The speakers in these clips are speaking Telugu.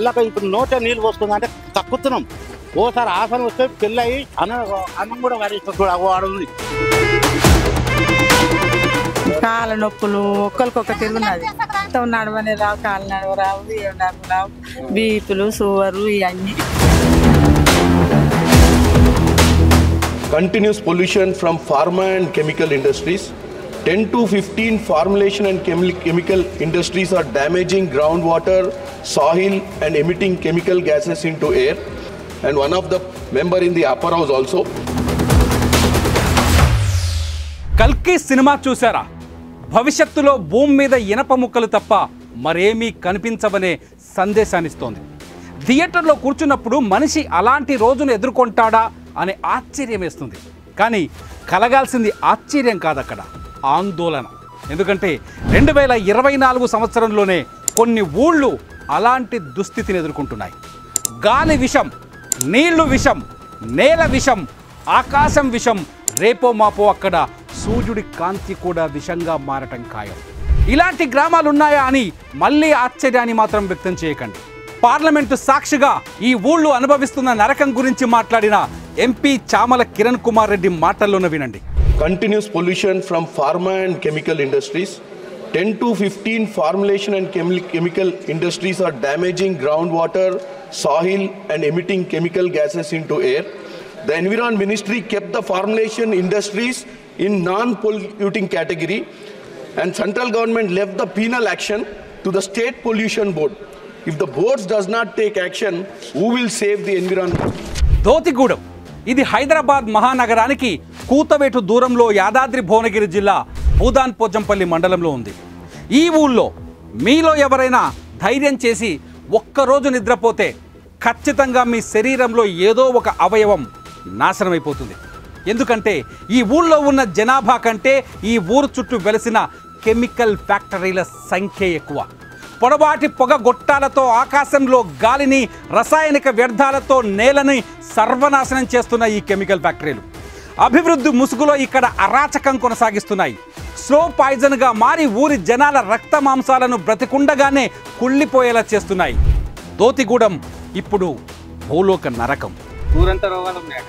ఎల్లక ఇప్పుడు నోట నీళ్ళు పోసుకుందా అంటే తక్కుతున్నాం. ఓసారి ఆసనం వస్తే పెళ్ళయి అన్నం కూడా వాడేస్తుంది. కాళ్ళ నొప్పులు ఒక్కరికొక తిరుగున్నది. నడవని రావు, కాళ్ళు నడవరావు, ఏం నడవరావు, బీపులు షుగరు ఇవన్నీ. Continuous pollution from pharma and chemical industries. 10 to 15 formulation and chemical industries are damaging groundwater, soil and emitting chemical gases into air. And one of the member in the upper house also. కల్కి సినిమా చూసారా? భవిష్యత్తులో భూమి మీద ఇనప ముక్కలు తప్ప మరేమీ కనిపించవనే సందేశాన్నిస్తోంది. థియేటర్లో కూర్చున్నప్పుడు మనిషి అలాంటి రోజును ఎదుర్కొంటాడా అనే ఆశ్చర్యం వేస్తుంది. కానీ కలగాల్సింది ఆశ్చర్యం కాదు, అక్కడ ఆందోళన. ఎందుకంటే 2024 సంవత్సరంలోనే కొన్ని ఊళ్ళు అలాంటి దుస్థితిని ఎదుర్కొంటున్నాయి. గాలి విషం, నీళ్లు విషం, నేల విషం, ఆకాశం విషం, రేపో మాపో అక్కడ సూర్యుడి కాంతి కూడా విషంగా మారటం ఖాయం. ఇలాంటి గ్రామాలు ఉన్నాయా అని మళ్ళీ ఆశ్చర్యాన్ని మాత్రం వ్యక్తం చేయకండి. పార్లమెంటు సాక్షిగా ఈ ఊళ్ళు అనుభవిస్తున్న నరకం గురించి మాట్లాడిన ఎంపీ చామల కిరణ్ కుమార్ రెడ్డి మాటల్లోనే వినండి. Continuous pollution from pharma and chemical industries. 10 to 15 formulation and chemical industries are damaging groundwater, soil and emitting chemical gases into air. The Environment Ministry kept the formulation industries in non-polluting category, and central government left the penal action to the State Pollution Board. If the boards does not take action, who will save the environment? Dothigudem ఇది హైదరాబాద్ మహానగరానికి కూతవేటు దూరంలో యాదాద్రి భువనగిరి జిల్లా భూదాన్ పోచంపల్లి మండలంలో ఉంది. ఈ ఊళ్ళో మీలో ఎవరైనా ధైర్యం చేసి ఒక్కరోజు నిద్రపోతే ఖచ్చితంగా మీ శరీరంలో ఏదో ఒక అవయవం నాశనమైపోతుంది. ఎందుకంటే ఈ ఊళ్ళో ఉన్న జనాభా కంటే ఈ ఊరు చుట్టూ వెలసిన కెమికల్ ఫ్యాక్టరీల సంఖ్య ఎక్కువ. పొడవాటి పొగ గొట్టాలతో ఆకాశంలో గాలిని, రసాయనిక వ్యర్థాలతో నేలని సర్వనాశనం చేస్తున్న ఈ కెమికల్ ఫ్యాక్టరీలు అభివృద్ధి ముసుగులో ఇక్కడ అరాచకం కొనసాగిస్తున్నాయి. స్లో పాయిజన్గా మారి ఊరి జనాల రక్త మాంసాలను బ్రతికుండగానే కుళ్ళిపోయేలా చేస్తున్నాయి. దోతిగూడెం ఇప్పుడు భూలోక నరకం. ఊరంతా ఉన్నాయి.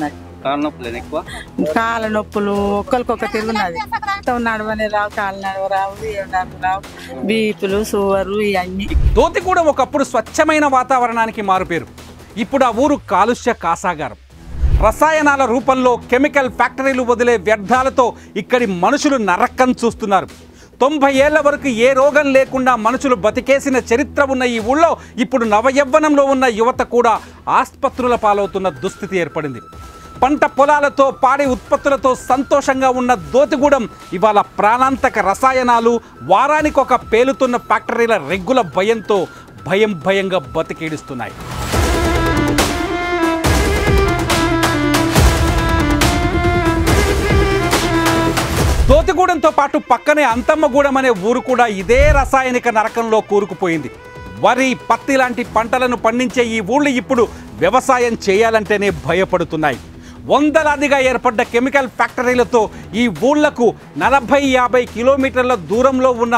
మరి కాళ్ళ నొప్పులు ఒక్కరికొక తిరుగున్నది. నడవని రావు, కాళ్ళు నడవరావు, ఏం నడవరావు, బీపులు షుగరు ఇవన్నీ. దోతిగూడెం ఒకప్పుడు స్వచ్ఛమైన వాతావరణానికి మారుపేరు. ఇప్పుడు ఆ ఊరు కాలుష్య కాసాగారం. రసాయనాల రూపంలో కెమికల్ ఫ్యాక్టరీలు వదిలే వ్యర్థాలతో ఇక్కడి మనుషులు నరకం చూస్తున్నారు. 90 ఏళ్ల వరకు ఏ రోగం లేకుండా మనుషులు బతికేసిన చరిత్ర ఉన్న ఈ ఊళ్ళో ఇప్పుడు నవయవ్వనంలో ఉన్న యువత కూడా ఆస్పత్రుల పాలవుతున్న దుస్థితి ఏర్పడింది. పంట పొలాలతో, పాడి ఉత్పత్తులతో సంతోషంగా ఉన్న దోతిగూడెం ఇవాళ ప్రాణాంతక రసాయనాలు, వారానికి ఒక పేలుతున్న ఫ్యాక్టరీల రెగ్గుల భయంతో భయంగా బతికేడుస్తున్నాయి. దోతిగూడెంతో పాటు పక్కనే అంతమ్మగూడెం అనే ఊరు కూడా ఇదే రసాయనిక నరకంలో కూరుకుపోయింది. వరి, పత్తి లాంటి పంటలను పండించే ఈ ఊళ్ళు ఇప్పుడు వ్యవసాయం చేయాలంటేనే భయపడుతున్నాయి. వందలాదిగా ఏర్పడ్డ కెమికల్ ఫ్యాక్టరీలతో ఈ ఊళ్లకు 40-50 కిలోమీటర్ల దూరంలో ఉన్న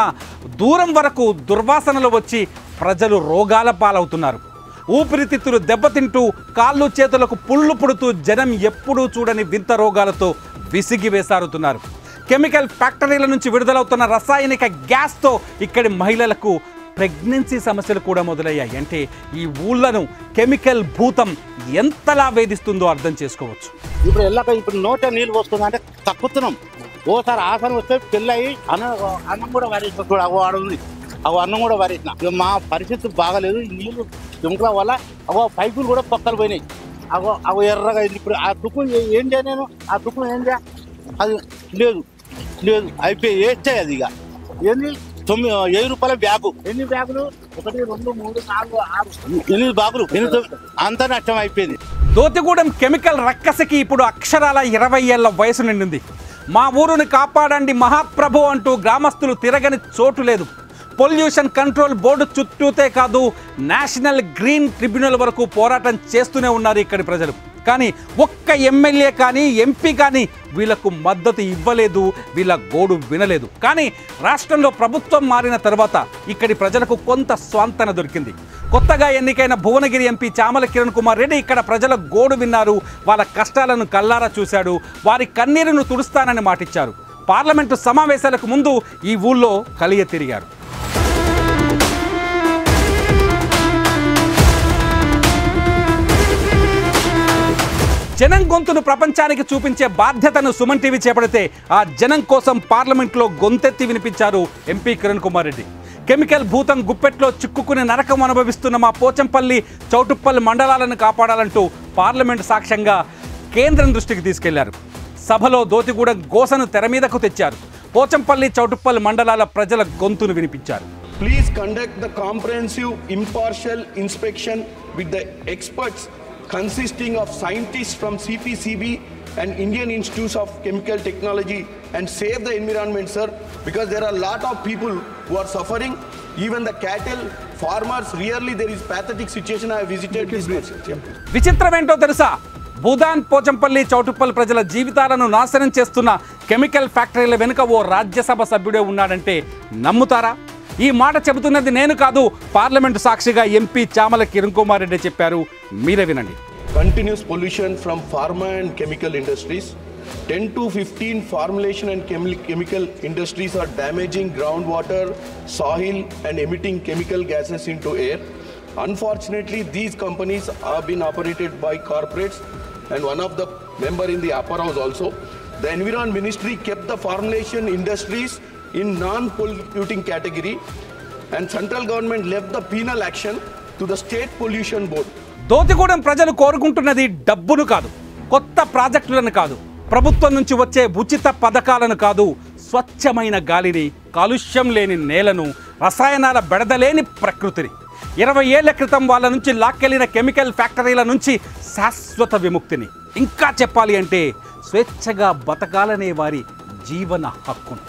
దూరం వరకు దుర్వాసనలు వచ్చి ప్రజలు రోగాల పాలవుతున్నారు. ఊపిరితిత్తులు దెబ్బతింటూ కాళ్ళు చేతులకు పుళ్ళు పుడుతూ జనం ఎప్పుడూ చూడని వింత రోగాలతో విసిగి వేసారుతున్నారు. కెమికల్ ఫ్యాక్టరీల నుంచి విడుదలవుతున్న రసాయనిక గ్యాస్తో ఇక్కడి మహిళలకు ప్రెగ్నెన్సీ సమస్యలు కూడా మొదలయ్యాయి. అంటే ఈ ఊళ్ళను కెమికల్ భూతం ఎంతలా వేధిస్తుందో అర్థం చేసుకోవచ్చు. ఇప్పుడు నోట నీళ్ళు పోసుకుందా అంటే తక్కుతున్నాం. ఓసారి ఆసనం వస్తే పెళ్ళయి అన్నం కూడా వాడేస్తుంది. అన్నం కూడా వారేసిన. మా పరిస్థితి బాగాలేదు. ఈ నీళ్ళు దుంకల వల్ల పైపులు కూడా పక్కలు పోయినాయి. అవి ఎర్రగా. ఇప్పుడు ఆ తుక్కు ఏం చేయ, నేను ఆ తుక్కు ఏం చేయ, అది లేదు అయిపోయి వేస్తాయి. అది ఇక ఏంది 7 రూపాయల బ్యాగు. ఎన్ని బ్యాగులు? 1, 2, 3, 4, 6, 8 బ్యాగులు. అంతా నష్టం అయిపోయింది. దోతిగూడెం కెమికల్ రక్కసకి ఇప్పుడు అక్షరాల 20 ఏళ్ల వయసు నిండింది. మా ఊరుని కాపాడండి మహాప్రభు అంటూ గ్రామస్తులు తిరగని చోటు లేదు. పొల్యూషన్ కంట్రోల్ బోర్డు చుట్టూతే కాదు, నేషనల్ గ్రీన్ ట్రిబ్యునల్ వరకు పోరాటం చేస్తూనే ఉన్నారు ఇక్కడి ప్రజలు. కానీ ఒక్క ఎమ్మెల్యే కానీ ఎంపీ కానీ వీళ్లకు మద్దతు ఇవ్వలేదు, వీళ్ళ గోడు వినలేదు. కానీ రాష్ట్రంలో ప్రభుత్వం మారిన తర్వాత ఇక్కడి ప్రజలకు కొంత స్వాంతన దొరికింది. కొత్తగా ఎన్నికైన భువనగిరి ఎంపీ చామల కిరణ్ కుమార్ రెడ్డి ఇక్కడ ప్రజల గోడు విన్నారు, వాళ్ళ కష్టాలను కల్లారా చూశాడు, వారి కన్నీరును తుడుస్తానని మాటిచ్చారు. పార్లమెంటు సమావేశాలకు ముందు ఈ ఊళ్ళో కలియ తిరిగారు. జనం గొంతును ప్రపంచానికి చూపించే బాధ్యతను సుమన్ టీవీ చేపడితే ఆ జనం కోసం పార్లమెంట్లో గొంతెత్తి వినిపించారు ఎంపీ కిరణ్ కుమార్ రెడ్డి. కెమికల్ భూతం గుప్పెట్లో చిక్కుకుని నరకం అనుభవిస్తున్న మా పోచంపల్లి, చౌటుప్పల్ మండలాలను కాపాడాలంటూ పార్లమెంటు సాక్ష్యంగా కేంద్రం దృష్టికి తీసుకెళ్లారు. సభలో దోతిగూడెం గోసను తెర మీదకు తెచ్చారు. పోచంపల్లి, చౌటుప్పల్ మండలాల ప్రజల గొంతును వినిపించారు. Please conduct the comprehensive impartial inspection with the experts consisting of scientists from CPCB and Indian Institutes of Chemical Technology and save the environment, sir, because there are a lot of people who are suffering, even the cattle farmers. Really there is pathetic situation. I have visited this place. విచిత్రమేంటో తెలుసా? భూదాన్, పోచంపల్లి, చౌటుప్పల్ ప్రజల జీవితాలను నాశనం చేస్తున్న కెమికల్ ఫ్యాక్టరీల వెనుక ఓ రాజ్యసభ సభ్యుడే ఉన్నాడంటే నమ్ముతారా? ఈ మాట చెబుతున్నది నేను కాదు, పార్లమెంటు సాక్షిగా ఎంపీ చామల కిరణ్ కుమార్ రెడ్డి చెప్పారు. మీరే వినండి. Continuous pollution from pharma and chemical industries. 10 to 15 formulation and chemical industries are damaging groundwater, soil and emitting chemical gases into air. Unfortunately, these companies have been operated by corporates and one of the member in the upper house also. The Environment Ministry kept the formulation industries in non-polluting category and central government left the penal action to the State Pollution Board. Dothigudem ప్రజలు కోరుకుంటున్నది డబ్బును కాదు, కొత్త ప్రాజెక్టులను కాదు, ప్రభుత్వం నుంచి వచ్చే ఉచిత పథకాలను కాదు, స్వచ్ఛమైన గాలిని, కాలుష్యం లేని నేలను, రసాయనాల బెడదలేని ప్రకృతిని. 20 ఏళ్ల క్రితం వాళ్ళ నుంచి లాక్కెళ్లిన కెమికల్ ఫ్యాక్టరీల నుంచి శాశ్వత విముక్తిని. ఇంకా చెప్పాలి అంటే స్వేచ్ఛగా బతకాలనే వారి జీవన హక్కును.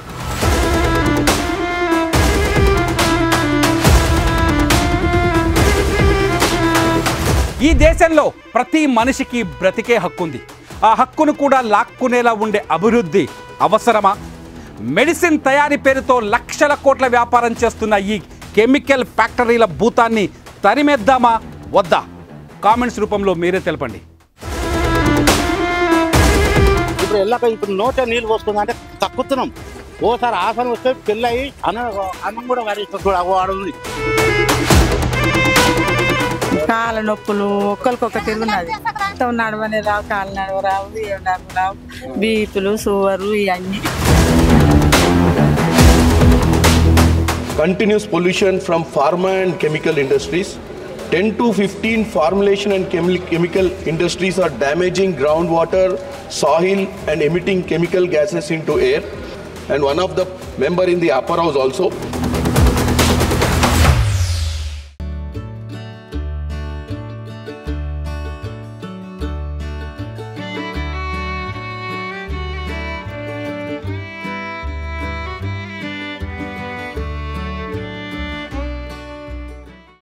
ఈ దేశంలో ప్రతి మనిషికి బ్రతికే హక్కుంది. ఆ హక్కును కూడా లాక్కునేలా ఉండే అభివృద్ధి అవసరమా? మెడిసిన్ తయారీ పేరుతో లక్షల కోట్ల వ్యాపారం చేస్తున్న ఈ కెమికల్ ఫ్యాక్టరీల భూతాన్ని తరిమేద్దామా వద్దా? కామెంట్స్ రూపంలో మీరే తెలపండి. ఇప్పుడు నోట నీళ్ళు పోసుకుందా అంటే తక్కుతున్నాం. ఓసారి ఆసనం వస్తే పెళ్ళయి అన్నం కూడా వాడేస్తుంది. కాళ్ళ నొప్పులు ఒక్కరికొక తిరుగున్నది. నడవని రావు, కాళ్ళు నడవరావు, ఏం నడవరావు, బీపులు, షుగరు ఇవన్నీ. Continuous pollution from pharma and chemical industries. 10 to 15 formulation and chemical industries are damaging groundwater, soil and emitting chemical gases into air. And one of the member in the upper house also.